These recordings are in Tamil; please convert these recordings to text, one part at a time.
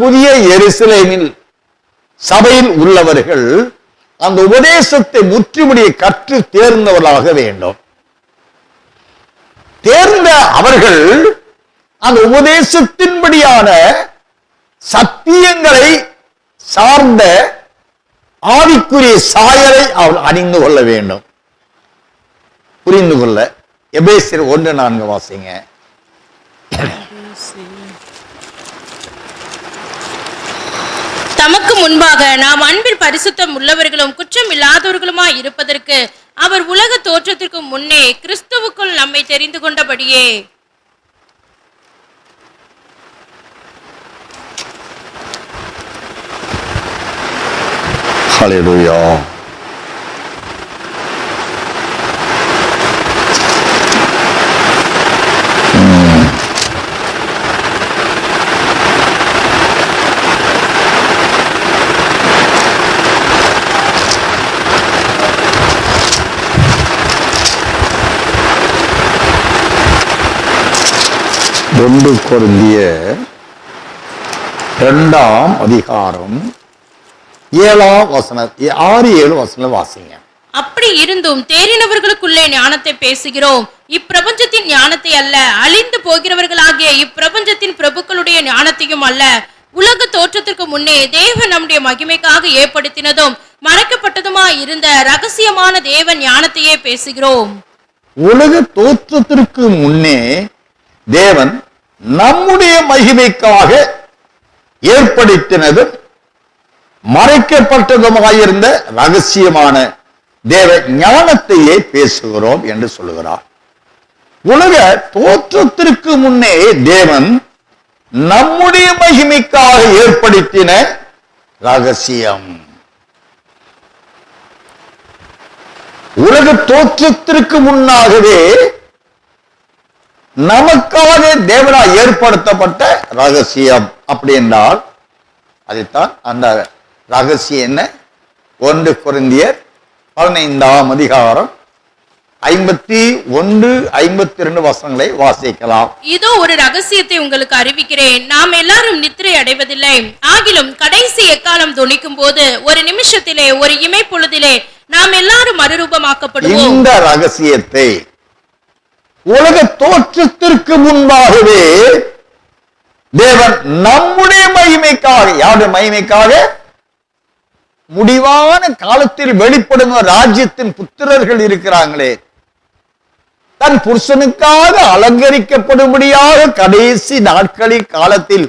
புதிய எருசலேமில் சபையில் உள்ளவர்கள் அந்த உபதேசத்தை முற்றுமுடிய கற்று தேர்ந்தவர்களாக வேண்டும். தேர்ந்த அவர்கள் அந்த உபதேசத்தின்படியான சத்தியங்களை சார்ந்த ஆவிக்குரிய சாயலை அவள் அணிந்து கொள்ள வேண்டும். புரிந்து கொள்ள எபேசியர் 1:4 வாசிங்க. தமக்கு முன்பாக நாம் அன்பில் பரிசுத்தம் உள்ளவர்களும் குற்றம் இல்லாதவர்களுமாய் இருப்பதற்கு அவர் உலக தோற்றத்திற்கு முன்னே கிறிஸ்துவுக்குள் நம்மை தெரிந்து கொண்டபடியே. ஹல்லேலூயா. ஒன்று கொரிந்தியர் 2ஆம் அதிகாரம் 7ஆம் வசனம் 6-7 வசனம் வாசிங்க. அப்படி இருந்தும் தேறினவர்களுக்குள்ளே ஞானத்தை பேசுகிறோம், இப்பிரபஞ்சத்தின் ஞானத்தை அல்ல, அழிந்து போகிறவர்களாகிய இப்பிரபஞ்சத்தின் பிரபுக்களுடைய ஞானத்தையும் அல்ல, உலக தோற்றத்திற்கு முன்னே தேவன் நம்முடைய மகிமைக்காக ஏற்படுத்தினதும் மறைக்கப்பட்டதுமாய் இருந்த ரகசியமான தேவன் ஞானத்தையே பேசுகிறோம். உலக தோற்றத்திற்கு முன்னே தேவன் நம்முடைய மகிமைக்காக ஏற்படுத்தினதும் மறைக்கப்பட்டதுமாயிருந்த ரகசியமான தேவ ஞானத்தையே பேசுகிறோம் என்று சொல்லுகிறார். உலக தோற்றத்திற்கு முன்னே தேவன் நம்முடைய மகிமைக்காக ஏற்படுத்தின ரகசியம். உலக தோற்றத்திற்கு முன்னாகவே நமக்காக தேவனால் ஏற்படுத்தப்பட்ட ரகசியம். அப்படி என்றால் அதைத்தான் அந்த ரகசியம் என்ன? 1 கொரிந்தியர் 15ஆம் அதிகாரம் 51-52 வசனங்களை வாசிக்கலாம். இதோ ஒரு ரகசியத்தை உங்களுக்கு அறிவிக்கிறேன், நாம் எல்லாரும் நித்திரை அடைவதில்லை, ஆகிலும் கடைசி எக்காலம் தொனிக்கும் போது ஒரு நிமிஷத்திலே ஒரு இமை பொழுதிலே நாம் எல்லாரும் மறுரூபமாக்கப்படுவோம். இந்த ரகசியத்தை உலக தோற்றத்திற்கு முன்பாகவே தேவன் நம்முடைய மகிமைக்காக, யாருடைய மகிமைக்காக? முடிவான காலத்தில் வெளிப்படும் ராஜ்யத்தின் புத்திரர்கள் இருக்கிறாங்களே, தன் புருஷனுக்காக அலங்கரிக்கப்படும்படியாக கடைசி நாட்களில் காலத்தில்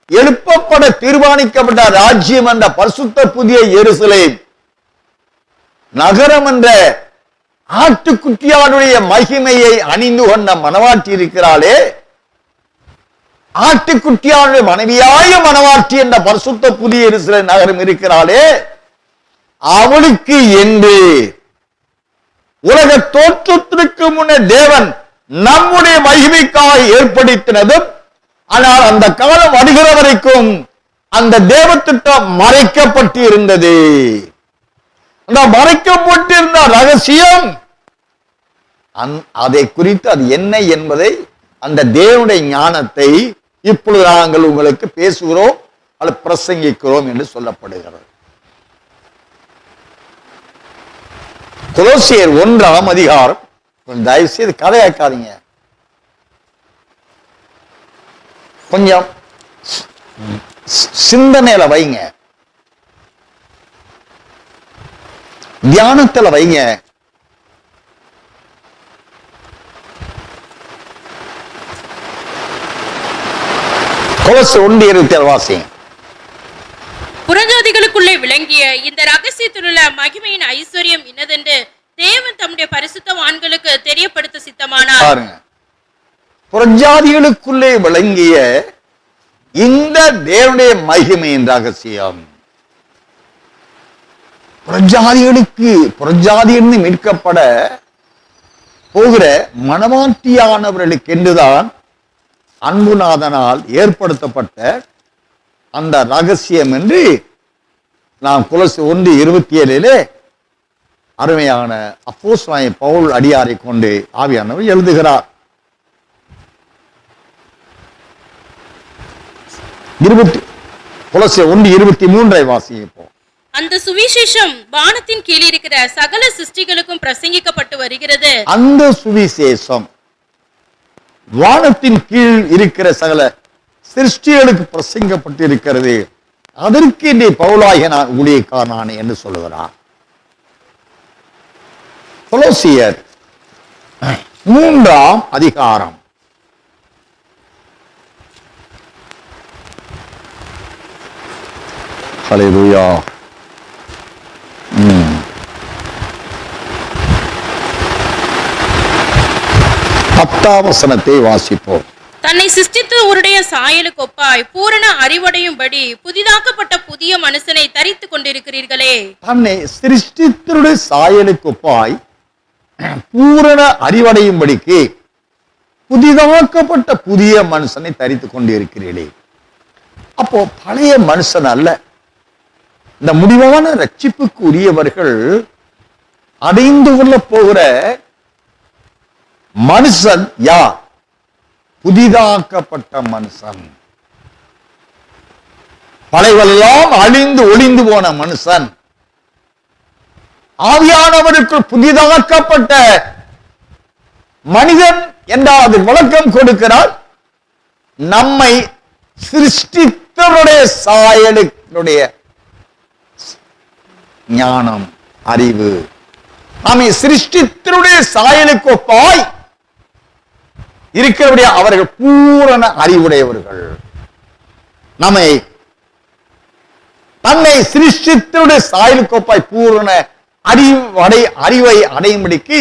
எழுப்பப்பட தீர்மானிக்கப்பட்ட ராஜ்யம் என்ற பரிசுத்த புதிய எருசலேம் நகரம் என்ற ஆட்டுக்குட்டியாருடைய மகிமையை அணிந்து கொண்ட மணவாட்டி இருக்கிறாளே, ஆட்டுக்குட்டியாருடைய மனைவியாய மணவாட்டி என்ற பரிசுத்த புதிய எருசலேம் நகரம் இருக்கிறாளே, அவளுக்கு என்று உலக தோற்றத்திற்கு முன்னே தேவன் நம்முடைய மகிமைக்காக ஏற்படுத்தினதும், ஆனால் அந்த காலம் வருகிற வரைக்கும் அந்த தேவத்திட்டம் மறைக்கப்பட்டு இருந்தது. அந்த மறைக்கப்பட்டிருந்த ரகசியம் அதை குறித்து அது என்ன என்பதை, அந்த தேவனுடைய ஞானத்தை இப்பொழுது நாங்கள் உங்களுக்கு பேசுகிறோம் அல்லது பிரசங்கிக்கிறோம் என்று சொல்லப்படுகிறது. கொலோசியர் 1ஆம் அதிகாரம், தயவு செய்து கதையாக்காதீங்க, கொஞ்சம் சிந்தனையில வைங்க, தியானத்துல வைங்க. கொலோசியர் 1:27 வாசிங்க. புறஜாதிகளுக்குள்ளே விளங்கிய இந்த ரகசியத்திலுள்ள மகிமையின் ஐஸ்வர்யம் இன்னதென்று தேவன் தம்முடைய பரிசுத்தவான்களுக்கு தெரியப்படுத்த சித்தமானார். பாருங்க, புறஜாதிகளுக்குள்ளே விளங்கிய இந்த தேவனுடைய மகிமையின் ரகசியம் புறஜாதியிலிருந்து மீட்கப்பட போகிற மணவாட்டியானவர்களுக்கு என்றுதான் அன்புநாதனால் ஏற்படுத்தப்பட்ட அந்த ரகசியம் என்று நாம் கொலோசியர் 1:27 அருமையான அப்போஸ்தலனாகிய பவுல் அடியாரை கொண்டு ஆவியானவர் எழுதுகிறார். 20 கொலோசியர் 1:23 வாசிப்போம். அந்த சுவிசேஷம் வானத்தின் கீழ் இருக்கிற சகல சிருஷ்டிகளுக்கும் பிரசங்கிக்கப்பட்டு வருகிறது. அந்த சுவிசேஷம் வானத்தின் கீழ் இருக்கிற சகல சிருஷ்டிகளுக்கு பிரசங்கப்பட்டு இருக்கிறது. அதற்கு நீ பவுலாகிய நான் ஊழியக்காரனானே என்று சொல்லுகிறான். கொலோசியர் 3ஆம் அதிகாரம் 10ஆம் வசனத்தை வாசிப்போம். தன்னை சிருஷ்டித்தவருடைய சாயலுக்கு ஒப்பாய் பூரண அறிவடையும்படி புதிதாக்கப்பட்ட புதிய மனுஷனை தரித்துக் கொண்டிருக்கிறீர்களே. தன்னை சிருஷ்டித்தருடைய சாயலுக்கு ஒப்பாய் பூரண அறிவடையும்படிக்கு புதிதாக்கப்பட்ட புதிய மனுஷனை தரித்துக் கொண்டிருக்கிறீர்களே. அப்போ பழைய மனுஷன் அல்ல, இந்த முடிவான ரட்சிப்புக்கு உரியவர்கள் அடைந்து கொள்ள போகிற மனுஷன் யார்? புதிதாக்கப்பட்ட மனுஷன். பழையவெல்லாம் அழிந்து ஒளிந்து போன மனுஷன் ஆவியானவருக்கு புதிதாக்கப்பட்ட மனிதன் என்றால் அது விளக்கம் கொடுக்கிறார். நம்மை சிருஷ்டித்தவருடைய சாயலுடைய ஞானம், அறிவு, நம்மை சிருஷ்டித்தருடைய சாயலுக்கு ஒப்பாய் இருக்கிறபடியா அவர்கள் பூரண அறிவுடையவர்கள். நம்மை தன்னை சிருஷ்டித்தருடைய சாயலுக்கு ஒப்பாய் பூரண அறிவை அடையும்படிக்கு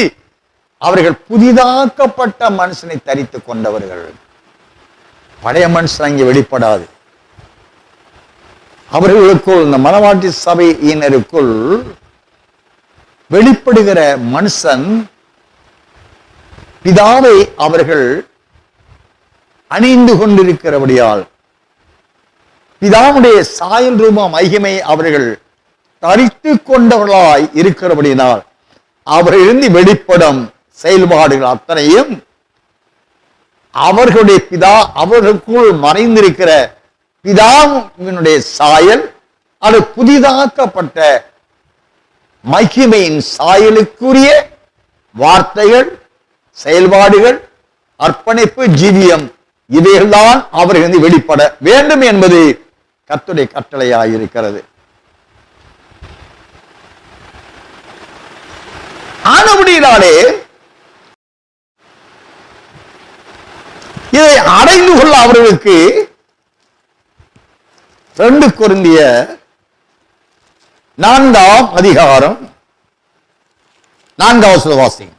அவர்கள் புதிதாக்கப்பட்ட மனுஷனை தரித்துக் கொண்டவர்கள். பழைய மனுஷன் அங்கே வெளிப்படாது. அவர்களுக்குள், இந்த மனவாட்டி சபையினருக்குள் வெளிப்படுகிற மனுஷன் பிதாவை அவர்கள் அணிந்து கொண்டிருக்கிறபடியால், பிதாவுடைய சாயல் ரூப மகிமை அவர்கள் தரித்து கொண்டவர்களாய் இருக்கிறபடியினால் அவர்களிருந்து வெளிப்படும் செயல்பாடுகள் அத்தனையும் அவர்களுடைய பிதா, அவர்களுக்குள் மறைந்திருக்கிற பிதாவினுடைய சாயல், அது புதிதாக்கப்பட்ட மகிமையின் சாயலுக்குரிய வார்த்தைகள், செயல்பாடுகள், அர்ப்பணிப்பு, ஜீவியம், இவைகள்தான் அவர்கள் வெளிப்பட வேண்டும் என்பது கர்த்தருடைய கட்டளையாயிருக்கிறது. ஆனபடியினாலே இதை அடைந்து கொள்ள அவர்களுக்கு 2 கொரிந்தியர் 4ஆம் அதிகாரம் 4வது வசனம் வாசிங்க.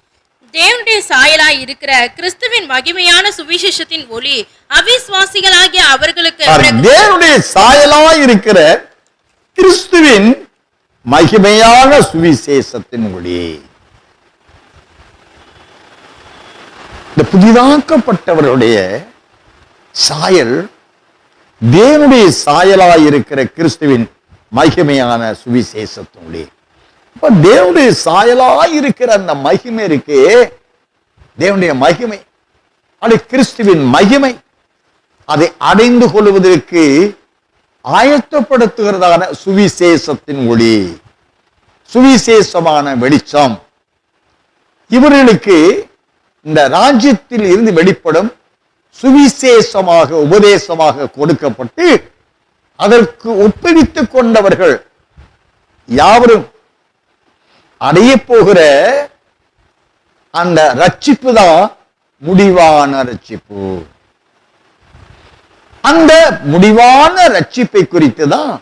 தேவனுடைய சாயலாய் இருக்கிற கிறிஸ்துவின் மகிமையான சுவிசேஷத்தின் ஒளி அவிசுவாசிகளாகிய அவர்களுக்கு தேவனுடைய சாயலாய் இருக்கிற கிறிஸ்துவின் மகிமையான சுவிசேஷத்தின் ஒளி. இந்த புதிதாக்கப்பட்டவருடைய சாயல் தேவனுடைய சாயலாய் இருக்கிற கிறிஸ்துவின் மகிமையான சுவிசேஷத்தின் ஒளி. இப்ப தேவனுடைய சாயலாய் இருக்கிற அந்த மகிமை இருக்கே, தேவனுடைய மகிமை, அது கிறிஸ்துவின் மகிமை, அதை அடைந்து கொள்வதற்கு ஆயத்தப்படுத்துகிறதான சுவிசேஷத்தின் ஒளி, சுவிசேஷமான வெளிச்சம் இவர்களுக்கு இந்த ராஜ்யத்தில் இருந்து வெளிப்படும் சுவிசேஷமாக உபதேசமாக கொடுக்கப்பட்டு அதற்கு ஒப்புவித்துக் கொண்டவர்கள் யாவரும் அடைய போகிற அந்த ரட்சிப்பு தான் முடிவான ரட்சிப்பு. அந்த முடிவான ரட்சிப்பை குறித்து தான்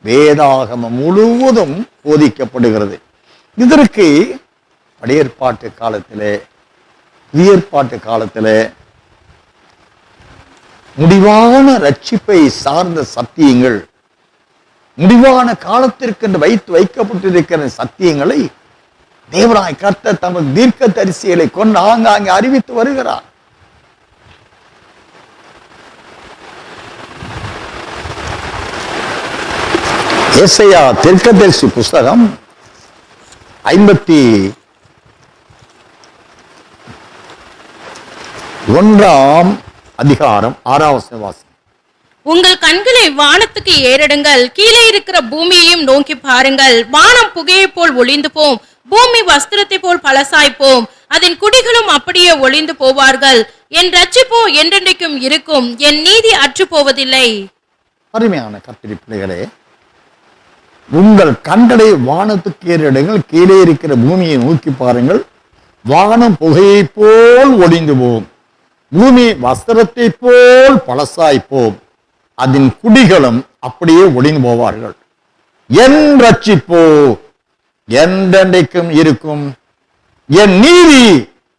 வேதாகமம் முழுவதும் போதிக்கப்படுகிறது. இதற்கு பழையற்பாட்டு காலத்திலே, உயர்பாட்டு காலத்திலே முடிவான ரட்சிப்பை சார்ந்த சத்தியங்கள், முடிவான காலத்திற்கு வைக்கப்பட்டிருக்கிற சத்தியங்களை தேவனாய் கர்த்தர் தமது தீர்க்க தரிசிகளை கொண்டு ஆங்காங்கே அறிவித்து வருகிறார். ஏசாயா தீர்க்கதரிசி புஸ்தகம் 51ஆம் அதிகாரம் 6வது வசனம். உங்கள் கண்களை வானத்துக்கு ஏறெடுங்கள், கீழே இருக்கிற பூமியையும் நோக்கி பாருங்கள். வானம் புகையை போல் ஒளிந்து போம், பூமி வஸ்திரத்தை போல் பழசாய்ப்போம், அதன் குடிகளும் அப்படியே ஒளிந்து போவார்கள். என் ரட்சிப்போ என்றென்றைக்கும் இருக்கும், என் நீதி அற்று போவதில்லை. அருமையான கர்த்தருடைய பிள்ளைகளே, உங்கள் கண்களை வானத்துக்கு ஏறெடுங்கள், கீழே இருக்கிற பூமியை நோக்கி பாருங்கள். வானம் புகையை போல் ஒளிந்து போம், பூமி வஸ்திரத்தை போல் பழசாய்ப்போம், அதன் குடிகளும் அப்படியே ஒளிந்து போவார்கள். என் ரட்சிப்போ என்றென்றைக்கும் இருக்கும், என் நீதி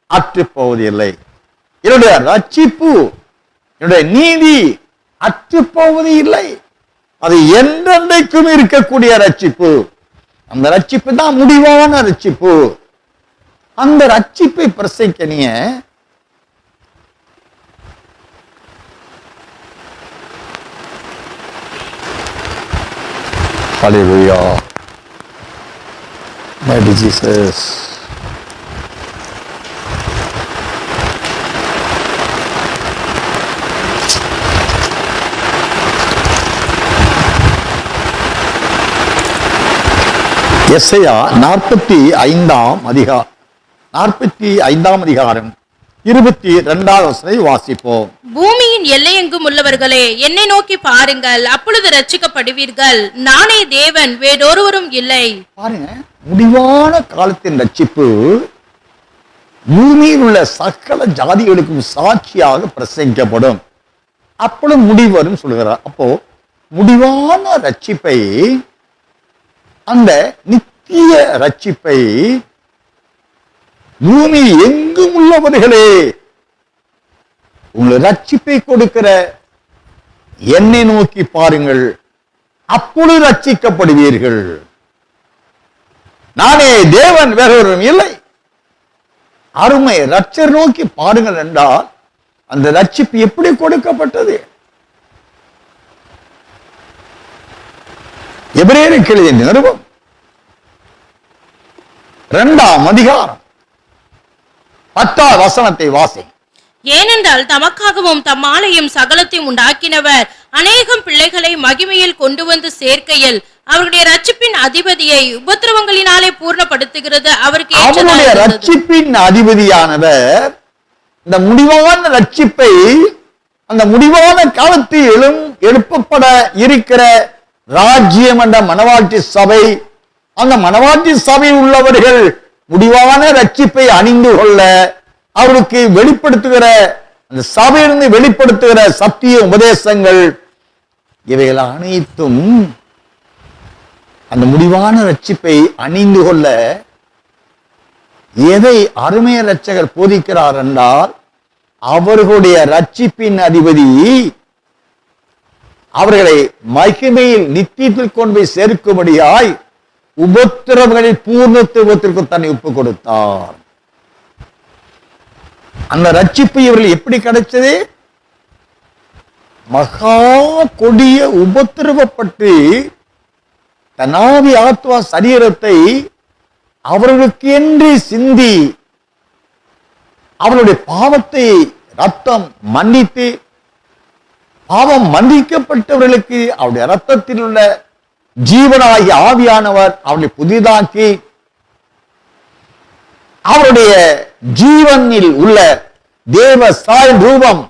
அற்று போவதில்லை. என்னுடைய ரட்சிப்பு, என்னுடைய நீதி அற்று போவது இல்லை. அது என்றென்றைக்கும் இருக்கக்கூடிய ரட்சிப்பு. அந்த ரட்சிப்பு தான் முடிவான ரட்சிப்பு. அந்த ரட்சிப்பை பிரசங்கிக்க Hallelujah. Mighty Jesus. எஸ்ஐயா 45ஆம் அதிகாரம் 22வது வசனத்தை வாசிப்போம். பூமியின் எல்லையெங்கும் உள்ளவர்களே, என்னை நோக்கி பாருங்கள், அப்பொழுது ரட்சிக்கப்படுவீர்கள். நானே தேவன், வேறொருவரும் இல்லை. பாருங்க, முடிவான காலத்தின் ரட்சிப்பு பூமியில் உள்ள சகல ஜாதிகளுக்கும் சாட்சியாக பிரசங்கிக்கப்படும். அப்பொழுது முடிவு வரும் சொல்கிறார். அப்போ முடிவான ரட்சிப்பை, அந்த நித்திய ரட்சிப்பை பூமி எங்கும் உள்ளவர்களே, உங்கள் ரட்சிப்பை கொடுக்கிற என்னை நோக்கி பாருங்கள், அப்பொழுது ரட்சிக்கப்படுவீர்கள். நானே தேவன், வேறொருவரும் இல்லை. அருமை ரட்சர் நோக்கி பாருங்கள் என்றால் அந்த ரட்சிப்பு எப்படி கொடுக்கப்பட்டது? எபிரேயருக்கு எழுதிய நிருபம் 2ஆம் அதிகாரம் 10வது வசனத்தை வாசி. ஏனென்றால் தமக்காகவும் தம்மாலையும் சகலத்தையும் உண்டாக்கினவர் அநேகம் பிள்ளைகளை மகிமையில் கொண்டு வந்து சேர்க்கையில் அவருடைய ரட்சிப்பின் அதிபதியை உபத்திரவங்களினாலே பூர்ணப்படுத்துகிறது. அவருக்கு அவருடைய ரட்சிப்பின் அதிபதியானவர் இந்த முடிவான ரட்சிப்பை, அந்த முடிவான காலத்தில் எழுப்பப்பட இருக்கிற ராஜ்யம் என்ற மனவாட்டி சபை, அந்த மனவாட்டி சபையில் உள்ளவர்கள் முடிவான ரட்சிப்பை அணிந்து கொள்ள அவருக்கு வெளிப்படுத்துகிற, அந்த சபையிலிருந்து வெளிப்படுத்துகிற சத்திய உபதேசங்கள், இவைகள் அனைத்தும் அந்த முடிவான ரட்சிப்பை அணிந்து கொள்ள எதை அருமைய ரட்சகர் போதிக்கிறார் என்றால், அவர்களுடைய ரட்சிப்பின் அதிபதி அவர்களை மகிமையில் நித்தியத்தில் கொண்டு போய் சேர்க்கும்படியாய் உபத்திரவங்களில் பூர்ணத்துவத்திற்கு தன்னை ஒப்பு கொடுத்தார். அந்த ரட்சிப்பு இவர்கள் எப்படி கிடைச்சது? மகா கொடிய உபத்திரவப்பட்டு தன்னாதி ஆத்மா சரீரத்தை அவர்களுக்கு என்று சிந்தி அவருடைய பாவத்தை ரத்தம் மன்னித்து, பாவம் மன்னிக்கப்பட்டவர்களுக்கு அவருடைய ரத்தத்தில் உள்ள ஜீவனாகி ஆவியானவர் அவர்களை புதிதாக்கி அவருடைய ஜீவனில் உள்ள தேவ சாய் ரூபம்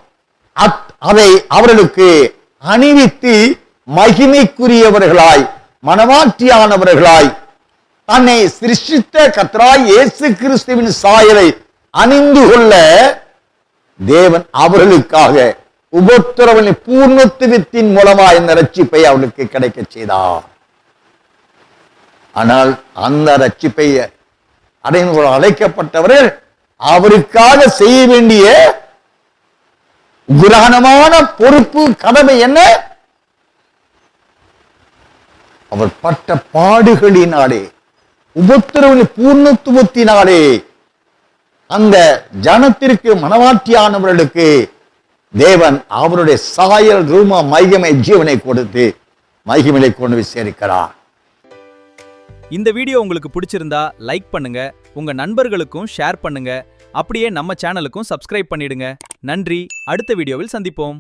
அதை அவர்களுக்கு அணிவித்து மகிமைக்குரியவர்களாய், மனவாட்டியானவர்களாய், தன்னை சிருஷ்டித்த கர்த்தராய் இயேசு கிறிஸ்துவின் சாயலை அணிந்து கொள்ள தேவன் அவர்களுக்காக உபத்திரவங்களின் பூர்ணத்துவத்தின் மூலமாக இந்த ரட்சிப்பை அவர்களுக்கு கிடைக்க செய்தார். ஆனால் அந்த ரட்சிப்பை அடைந்து அழைக்கப்பட்டவர்கள் அவருக்காக செய்ய வேண்டிய குரானமான பொறுப்பு, கடமை என்ன? அவர் பட்ட பாடுகளினாலே, உபத்திரவங்களின் பூர்ணத்துவத்தினாலே அந்த ஜனத்திற்கு, மனவாட்டியானவர்களுக்கு தேவன் அவருடைய சாயல் ரூப மகிமை ஜீவனை கொடுத்து மகிமையை கொண்டு போய் சேர்க்கிறார். இந்த வீடியோ உங்களுக்கு பிடிச்சிருந்தா லைக் பண்ணுங்க, உங்க நண்பர்களுக்கும் ஷேர் பண்ணுங்க, அப்படியே நம்ம சேனலுக்கும் சப்ஸ்கிரைப் பண்ணிடுங்க. நன்றி. அடுத்த வீடியோவில் சந்திப்போம்.